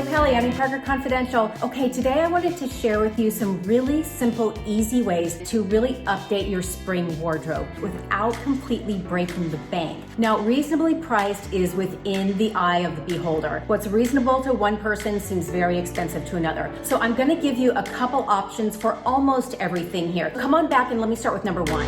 Pelly, I'm in Parker Confidential. Okay, today I wanted to share with you some really simple, easy ways to really update your spring wardrobe without completely breaking the bank. Now, reasonably priced is within the eye of the beholder. What's reasonable to one person seems very expensive to another. So I'm gonna give you a couple options for almost everything here. Come on back and let me start with number one.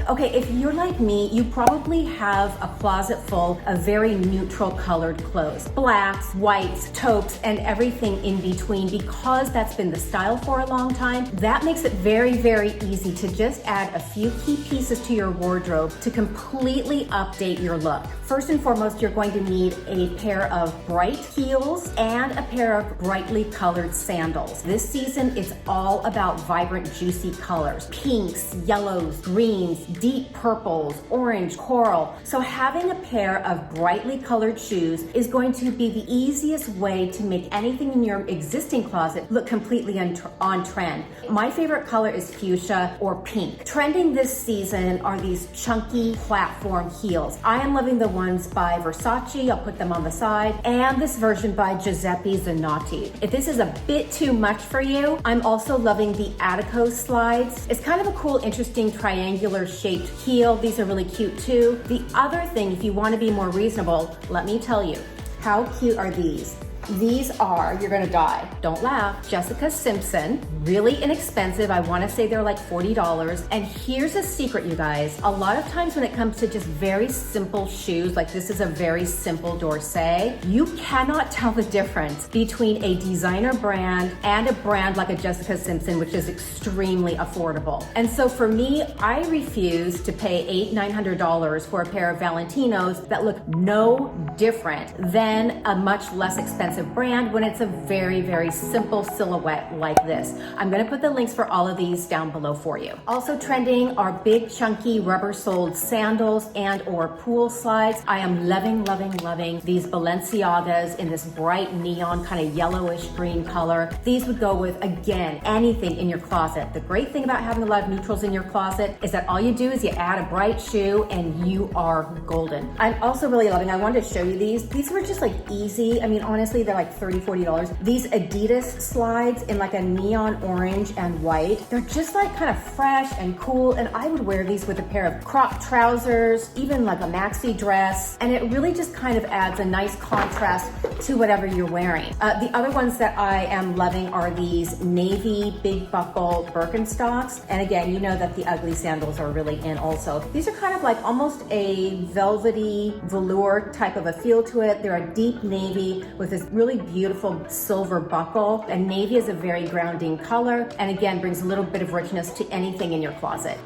Okay, if you're like me, you probably have a closet full of very neutral colored clothes. Blacks, whites, taupes, and everything in between. Because that's been the style for a long time, that makes it very, very easy to just add a few key pieces to your wardrobe to completely update your look. First and foremost, you're going to need a pair of bright heels and a pair of brightly colored sandals. This season, it's all about vibrant, juicy colors. Pinks, yellows, greens, deep purples, orange, coral. So having a pair of brightly colored shoes is going to be the easiest way to make anything in your existing closet look completely on trend. My favorite color is fuchsia or pink. Trending this season are these chunky platform heels. I am loving the ones by Versace, I'll put them on the side, and this version by Giuseppe Zanotti. If this is a bit too much for you, I'm also loving the Attico slides. It's kind of a cool, interesting triangular shaped heel. These are really cute too. The other thing, if you want to be more reasonable, let me tell you, how cute are these? These are, you're gonna die, don't laugh, Jessica Simpson, really inexpensive. I wanna say they're like $40. And here's a secret, you guys. A lot of times when it comes to just very simple shoes, like this is a very simple Dorset, you cannot tell the difference between a designer brand and a brand like a Jessica Simpson, which is extremely affordable. And so for me, I refuse to pay $800-900 for a pair of Valentinos that look no different than a much less expensive brand when it's a very, very simple silhouette like this. I'm gonna put the links for all of these down below for you. Also trending are big, chunky, rubber-soled sandals and or pool slides. I am loving, loving, loving these Balenciagas in this bright neon kind of yellowish green color. These would go with, again, anything in your closet. The great thing about having a lot of neutrals in your closet is that all you do is you add a bright shoe and you are golden. I'm also really loving, I wanted to show you these. These were just like easy. I mean, honestly, they're like $30-40. These Adidas slides in like a neon orange and white. They're just like kind of fresh and cool, and I would wear these with a pair of crop trousers, even like a maxi dress, and it really just kind of adds a nice contrast to whatever you're wearing. The other ones that I am loving are these navy big buckle Birkenstocks, and again, you know that the ugly sandals are really in also. These are kind of like almost a velvety velour type of a feel to it. They're a deep navy with this really beautiful silver buckle, and navy is a very grounding color, and again brings a little bit of richness to anything in your closet.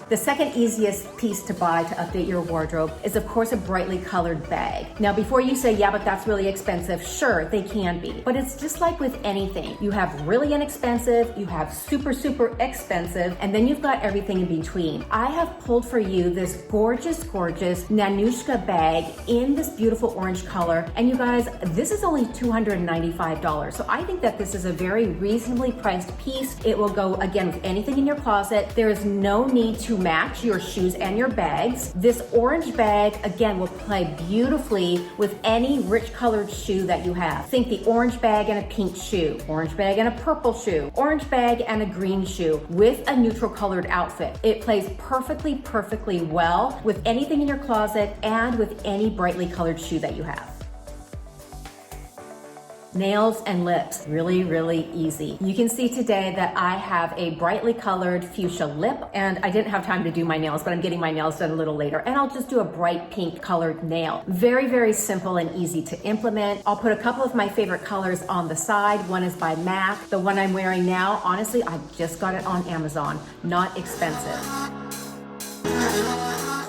The second easiest piece to buy to update your wardrobe is, of course, a brightly colored bag. Now, before you say, yeah, but that's really expensive, sure, they can be. But it's just like with anything. You have really inexpensive, you have super, super expensive, and then you've got everything in between. I have pulled for you this gorgeous, gorgeous Nanushka bag in this beautiful orange color. And you guys, this is only $295. So I think that this is a very reasonably priced piece. It will go, again, with anything in your closet. There is no need to match your shoes and your bags. This orange bag, again, will play beautifully with any rich colored shoe that you have. Think the orange bag and a pink shoe, orange bag and a purple shoe, orange bag and a green shoe with a neutral colored outfit. It plays perfectly, perfectly well with anything in your closet and with any brightly colored shoe that you have. Nails and lips, really, really easy. You can see today that I have a brightly colored fuchsia lip, and I didn't have time to do my nails, but I'm getting my nails done a little later, and I'll just do a bright pink colored nail. Very, very simple and easy to implement. I'll put a couple of my favorite colors on the side. One is by MAC. The one I'm wearing now, honestly, I just got it on Amazon. Not expensive.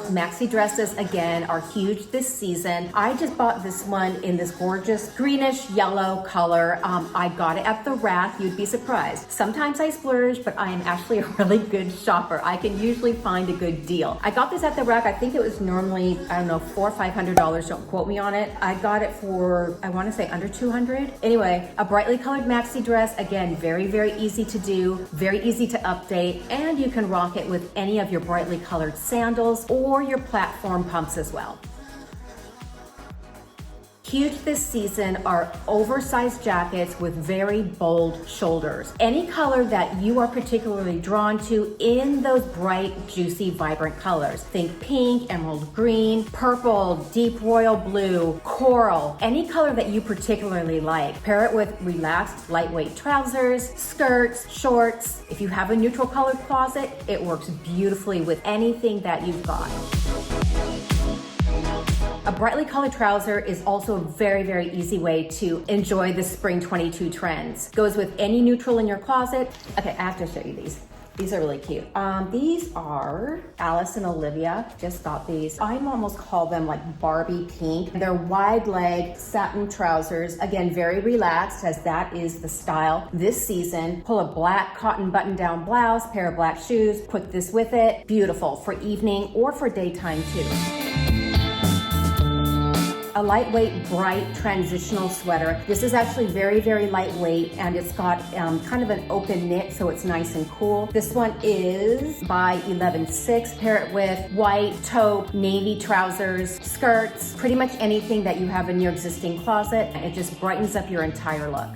Maxi dresses, again, are huge this season. I just bought this one in this gorgeous greenish yellow color. I got it at the rack. You'd be surprised. Sometimes I splurge, but I am actually a really good shopper. I can usually find a good deal. I got this at the rack. I think it was normally, I don't know, $400 or $500. Don't quote me on it. I got it for, I want to say under 200. Anyway, a brightly colored maxi dress. Again, very, very easy to do, very easy to update, and you can rock it with any of your brightly colored sandals or your platform pumps as well. Huge this season are oversized jackets with very bold shoulders. Any color that you are particularly drawn to in those bright, juicy, vibrant colors. Think pink, emerald green, purple, deep royal blue, coral, any color that you particularly like. Pair it with relaxed, lightweight trousers, skirts, shorts. If you have a neutral colored closet, it works beautifully with anything that you've got. A brightly colored trouser is also a very, very easy way to enjoy the spring 22 trends. Goes with any neutral in your closet. Okay, I have to show you these. These are really cute. These are Alice and Olivia. Just got these. I almost call them like Barbie pink. They're wide leg satin trousers. Again, very relaxed, as that is the style this season. Pull a black cotton button down blouse, pair of black shoes, put this with it. Beautiful for evening or for daytime too. A lightweight, bright, transitional sweater. This is actually very, very lightweight, and it's got kind of an open knit, so it's nice and cool. This one is by 11.6. Pair it with white taupe, navy trousers, skirts, pretty much anything that you have in your existing closet, and it just brightens up your entire look.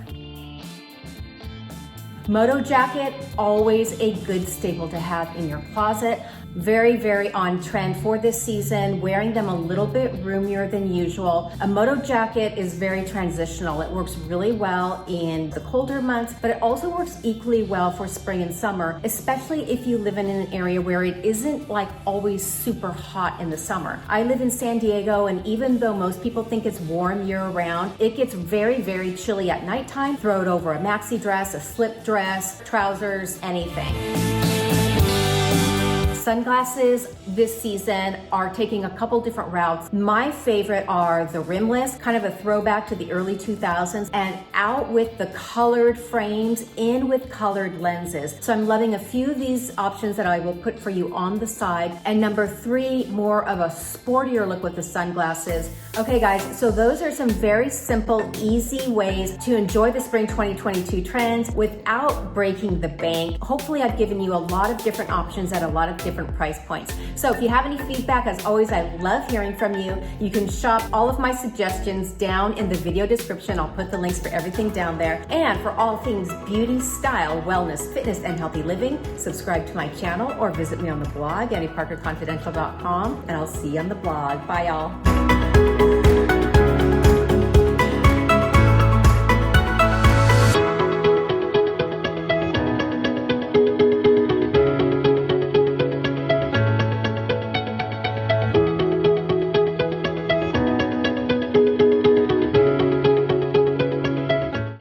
Moto jacket, always a good staple to have in your closet. Very, very on trend for this season, wearing them a little bit roomier than usual. A Moto jacket is very transitional. It works really well in the colder months, but it also works equally well for spring and summer, especially if you live in an area where it isn't like always super hot in the summer. I live in San Diego, and even though most people think it's warm year round, it gets very, very chilly at nighttime. Throw it over a maxi dress, a slip dress, trousers, anything. Sunglasses this season are taking a couple different routes. My favorite are the rimless, kind of a throwback to the early 2000s, and out with the colored frames, in with colored lenses. So I'm loving a few of these options that I will put for you on the side. And number 3, more of a sportier look with the sunglasses. Okay guys, so those are some very simple, easy ways to enjoy the spring 2022 trends without breaking the bank. Hopefully I've given you a lot of different options at a lot of different price points. So if you have any feedback, as always, I love hearing from you. You can shop all of my suggestions down in the video description. I'll put the links for everything down there. And for all things beauty, style, wellness, fitness, and healthy living, subscribe to my channel or visit me on the blog, AnnieParkerConfidential.com, and I'll see you on the blog. Bye, y'all.